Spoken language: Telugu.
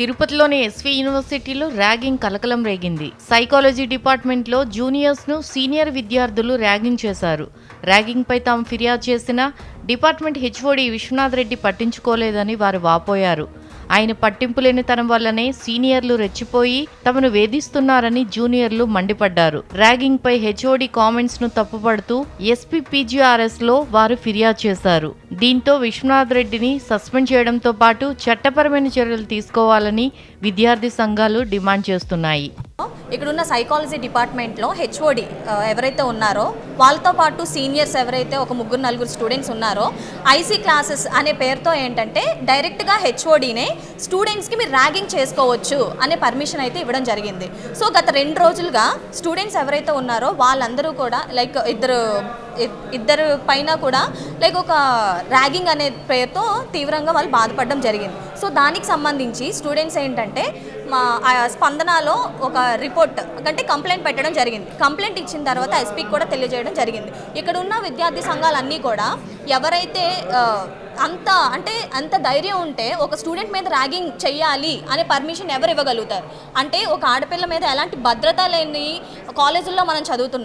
తిరుపతిలోని ఎస్వి యూనివర్సిటీలో ర్యాగింగ్ కలకలం రేగింది. సైకాలజీ డిపార్ట్మెంట్లో జూనియర్స్ను సీనియర్ విద్యార్థులు ర్యాగింగ్ చేశారు. ర్యాగింగ్పై తాము ఫిర్యాదు చేసినా డిపార్ట్మెంట్ హెచ్ఓడి విశ్వనాథ్ రెడ్డి పట్టించుకోలేదని వారు వాపోయారు. ఆయన పట్టింపు లేనితనం వల్లనే సీనియర్లు రెచ్చిపోయి తమను వేధిస్తున్నారని జూనియర్లు మండిపడ్డారు. ర్యాగింగ్ పై హెచ్ఓడి కామెంట్స్ ను తప్పుపడుతూ ఎస్పీ పీజీఆర్ఎస్ లో వారు ఫిర్యాదు చేశారు. దీంతో విశ్వనాథ్ రెడ్డిని సస్పెండ్ చేయడంతో పాటు చట్టపరమైన చర్యలు తీసుకోవాలని విద్యార్థి సంఘాలు డిమాండ్ చేస్తున్నాయి. ఇక్కడున్న సైకాలజీ డిపార్ట్మెంట్లో హెచ్ఓడి ఎవరైతే ఉన్నారో వాళ్ళతో పాటు సీనియర్స్ ఎవరైతే ఒక 3-4 స్టూడెంట్స్ ఉన్నారో ఐసీ క్లాసెస్ అనే పేరుతో ఏంటంటే డైరెక్ట్గా హెచ్ఓడినే స్టూడెంట్స్కి మీరు ర్యాగింగ్ చేసుకోవచ్చు అనే పర్మిషన్ అయితే ఇవ్వడం జరిగింది. సో గత 2 రోజులుగా స్టూడెంట్స్ ఎవరైతే ఉన్నారో వాళ్ళందరూ కూడా లైక్ ఇద్దరు పైన కూడా లైక్ ఒక ర్యాగింగ్ అనే పేరుతో తీవ్రంగా వాళ్ళు బాధపడడం జరిగింది. సో దానికి సంబంధించి స్టూడెంట్స్ ఏంటంటే మా స్పందనలో ఒక రిపోర్ట్ అంటే కంప్లైంట్ పెట్టడం జరిగింది. కంప్లైంట్ ఇచ్చిన తర్వాత ఎస్పీకి కూడా తెలియజేయడం జరిగింది. ఇక్కడ ఉన్న విద్యార్థి సంఘాలన్నీ కూడా ఎవరైతే అంత ధైర్యం ఉంటే ఒక స్టూడెంట్ మీద ర్యాగింగ్ చెయ్యాలి అనే పర్మిషన్ ఎవరు ఇవ్వగలుగుతారు? అంటే ఒక ఆడపిల్ల మీద ఎలాంటి భద్రత లేని కాలేజీల్లో మనం చదువుతున్నాం.